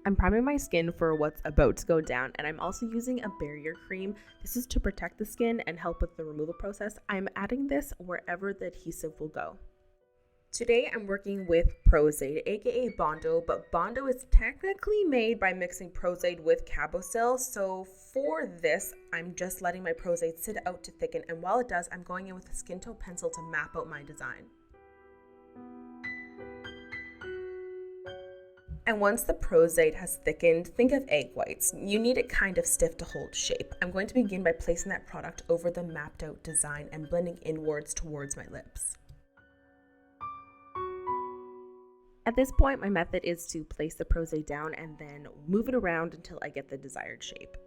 I'm priming my skin for what's about to go down, and I'm also using a barrier cream. This is to protect the skin and help with the removal process. I'm adding this wherever the adhesive will go. Today I'm working with Prosthetic, aka Bondo, but Bondo is technically made by mixing Prosthetic with Cabosil. So for this, I'm just letting my Prosthetic sit out to thicken, and while it does, I'm going in with a skin tone pencil to map out my design. And once the Prosthetic has thickened, think of egg whites. You need it kind of stiff to hold shape. I'm going to begin by placing that product over the mapped out design and blending inwards towards my lips. At this point, my method is to place the Prosthetic down and then move it around until I get the desired shape.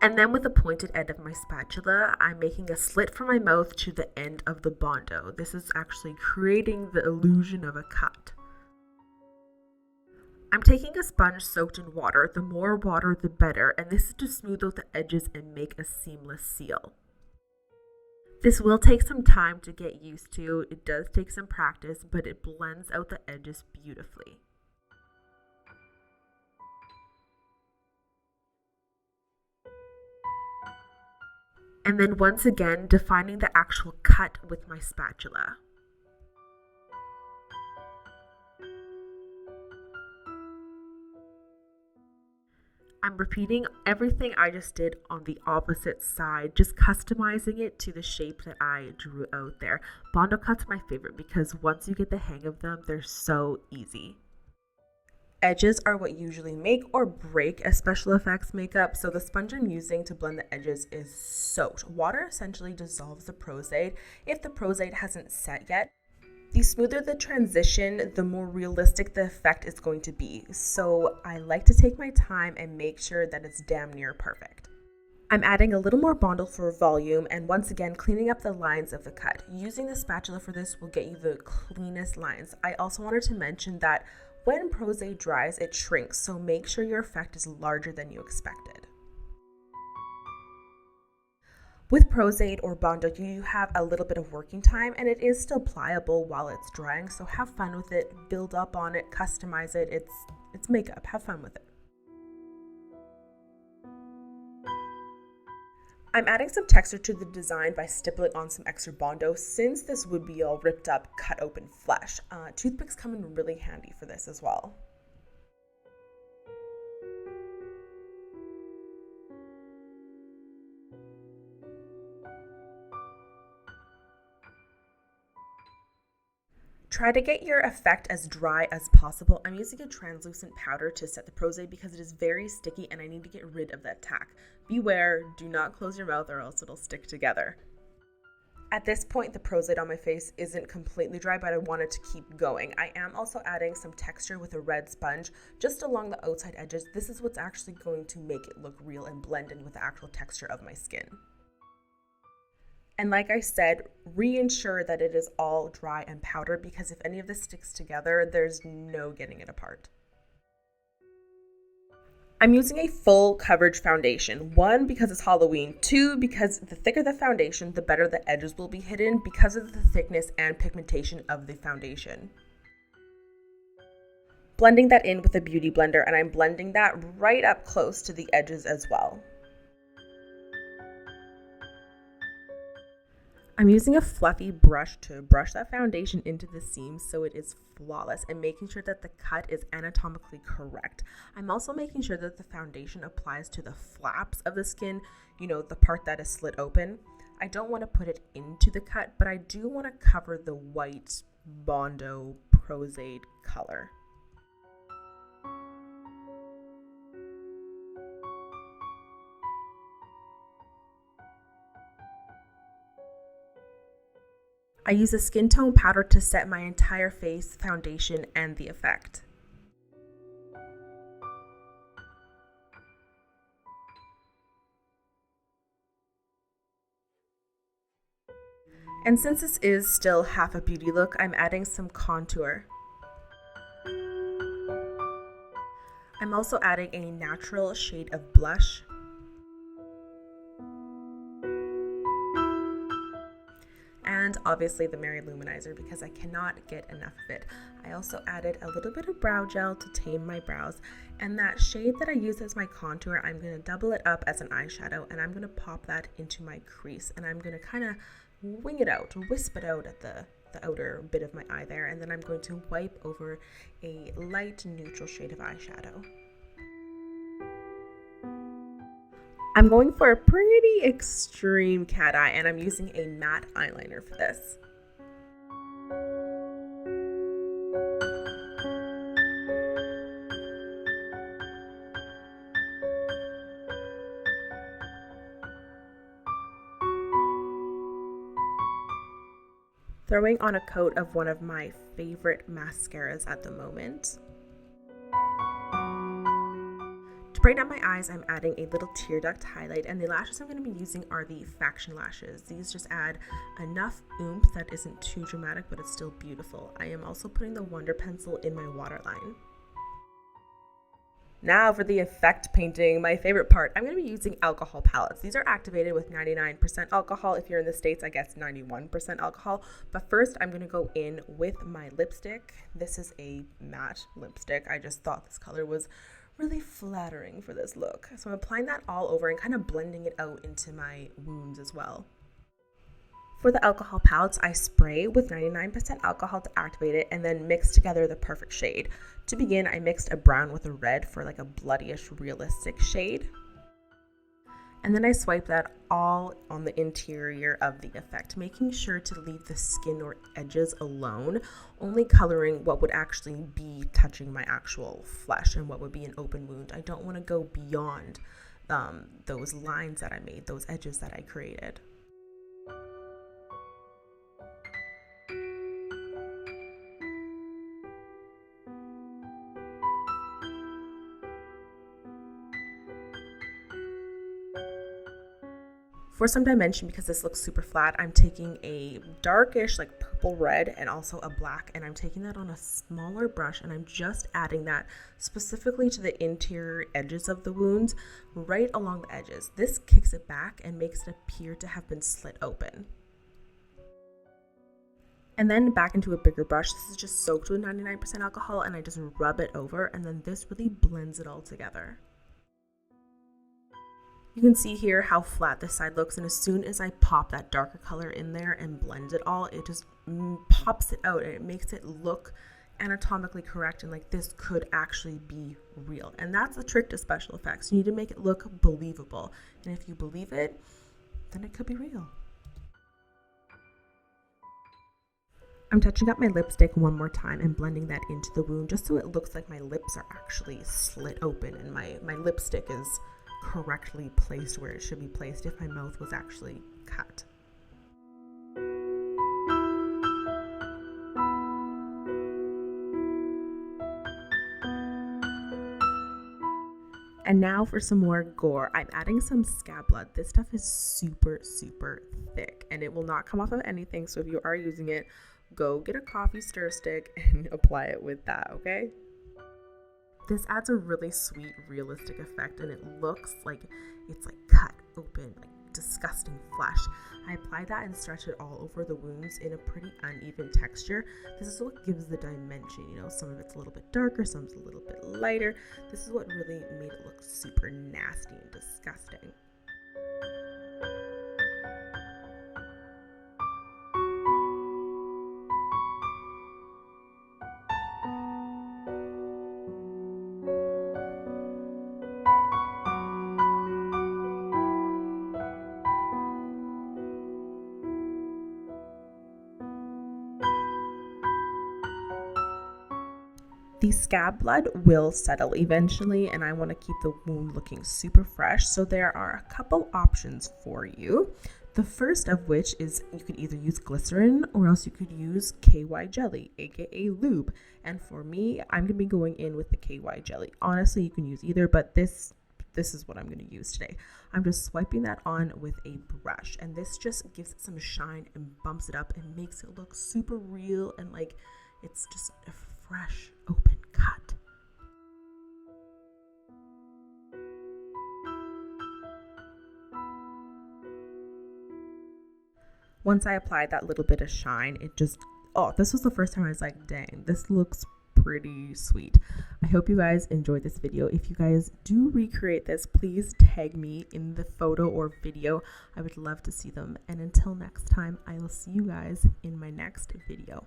And then with the pointed end of my spatula, I'm making a slit from my mouth to the end of the Bondo. This is actually creating the illusion of a cut. I'm taking a sponge soaked in water. The more water, the better. And this is to smooth out the edges and make a seamless seal. This will take some time to get used to. It does take some practice, but it blends out the edges beautifully. And then once again, defining the actual cut with my spatula. I'm repeating everything I just did on the opposite side, just customizing it to the shape that I drew out there. Bondo cuts are my favorite because once you get the hang of them, they're so easy. Edges are what usually make or break a special effects makeup, so the sponge I'm using to blend the edges is soaked. Water essentially dissolves the Prosthetic if the Prosthetic hasn't set yet. The smoother the transition, the more realistic the effect is going to be, so I like to take my time and make sure that it's damn near perfect. I'm adding a little more Bondo for volume and once again cleaning up the lines of the cut. Using the spatula for this will get you the cleanest lines. I also wanted to mention that when Prosthetic dries, it shrinks, so make sure your effect is larger than you expected. With Prosthetic or Bondo, you have a little bit of working time and it is still pliable while it's drying, so have fun with it, build up on it, customize it. It's makeup, have fun with it. I'm adding some texture to the design by stippling on some extra Bondo since this would be all ripped up, cut open flesh. Toothpicks come in really handy for this as well. Try to get your effect as dry as possible. I'm using a translucent powder to set the Prosthetic because it is very sticky and I need to get rid of that tack. Beware, do not close your mouth or else it'll stick together. At this point, the Prosthetic on my face isn't completely dry, but I wanted to keep going. I am also adding some texture with a red sponge just along the outside edges. This is what's actually going to make it look real and blend in with the actual texture of my skin. And like I said, re-ensure that it is all dry and powdered because if any of this sticks together, there's no getting it apart. I'm using a full coverage foundation. 1, because it's Halloween. 2, because the thicker the foundation, the better the edges will be hidden because of the thickness and pigmentation of the foundation. Blending that in with a beauty blender, and I'm blending that right up close to the edges as well. I'm using a fluffy brush to brush that foundation into the seams so it is flawless and making sure that the cut is anatomically correct. I'm also making sure that the foundation applies to the flaps of the skin, the part that is slit open. I don't want to put it into the cut, but I do want to cover the white Bondo Prosthetic color. I use a skin tone powder to set my entire face, foundation, and the effect. And since this is still half a beauty look, I'm adding some contour. I'm also adding a natural shade of blush. and obviously the MaryLouManizer because I cannot get enough of it. I also added a little bit of brow gel to tame my brows, and that shade that I use as my contour, I'm going to double it up as an eyeshadow, and I'm going to pop that into my crease, and I'm going to kind of wing it out, wisp it out at the outer bit of my eye there, and then I'm going to wipe over a light neutral shade of eyeshadow. I'm going for a pretty extreme cat eye, and I'm using a matte eyeliner for this. Throwing on a coat of one of my favorite mascaras at the moment. To brighten up my eyes, I'm adding a little tear duct highlight, and the lashes I'm going to be using are the Faction lashes. These just add enough oomph that isn't too dramatic, but it's still beautiful. I am also putting the Wonder Pencil in my waterline. Now for the effect painting, my favorite part. I'm going to be using alcohol palettes. These are activated with 99% alcohol. If you're in the States, I guess 91% alcohol. But first, I'm going to go in with my lipstick. This is a matte lipstick. I just thought this color was really flattering for this look. So I'm applying that all over and kind of blending it out into my wounds as well. For the alcohol palettes, I spray with 99% alcohol to activate it and then mix together the perfect shade. To begin, I mixed a brown with a red for like a bloodyish realistic shade. And then I swipe that all on the interior of the effect, making sure to leave the skin or edges alone, only coloring what would actually be touching my actual flesh and what would be an open wound. I don't want to go beyond those lines that I made, those edges that I created. For some dimension, because this looks super flat, I'm taking a darkish like purple red and also a black, and I'm taking that on a smaller brush, and I'm just adding that specifically to the interior edges of the wounds, right along the edges. This kicks it back and makes it appear to have been slit open. And then back into a bigger brush. This is just soaked with 99% alcohol, and I just rub it over, and then this really blends it all together. You can see here how flat this side looks, and as soon as I pop that darker color in there and blend it all, it just pops it out and it makes it look anatomically correct, and like this could actually be real. And that's the trick to special effects. You need to make it look believable, and if you believe it, then it could be real. I'm touching up my lipstick one more time and blending that into the wound just so it looks like my lips are actually slit open and my lipstick is correctly placed where it should be placed if my mouth was actually cut. And now for some more gore. I'm adding some scab blood. This stuff is super, super thick and it will not come off of anything. So if you are using it, go get a coffee stir stick and apply it with that, okay? This adds a really sweet, realistic effect, and it looks like it's like cut open, like disgusting flesh. I apply that and stretch it all over the wounds in a pretty uneven texture. This is what gives the dimension, you know, some of it's a little bit darker, some's a little bit lighter. This is what really made it look super nasty and disgusting. The scab blood will settle eventually, and I want to keep the wound looking super fresh, so there are a couple options for you. The first of which is you could either use glycerin or else you could use KY jelly, aka lube. And for me, I'm going to be going in with the KY jelly. Honestly, you can use either, but this is what I'm going to use today. I'm just swiping that on with a brush, and this just gives it some shine and bumps it up and makes it look super real and like it's just a fresh open cut. once I applied that little bit of shine, it just, oh, this was the first time I was like, dang, this looks pretty sweet. I hope you guys enjoyed this video. If you guys do recreate this, please tag me in the photo or video. I would love to see them. And until next time, I will see you guys in my next video.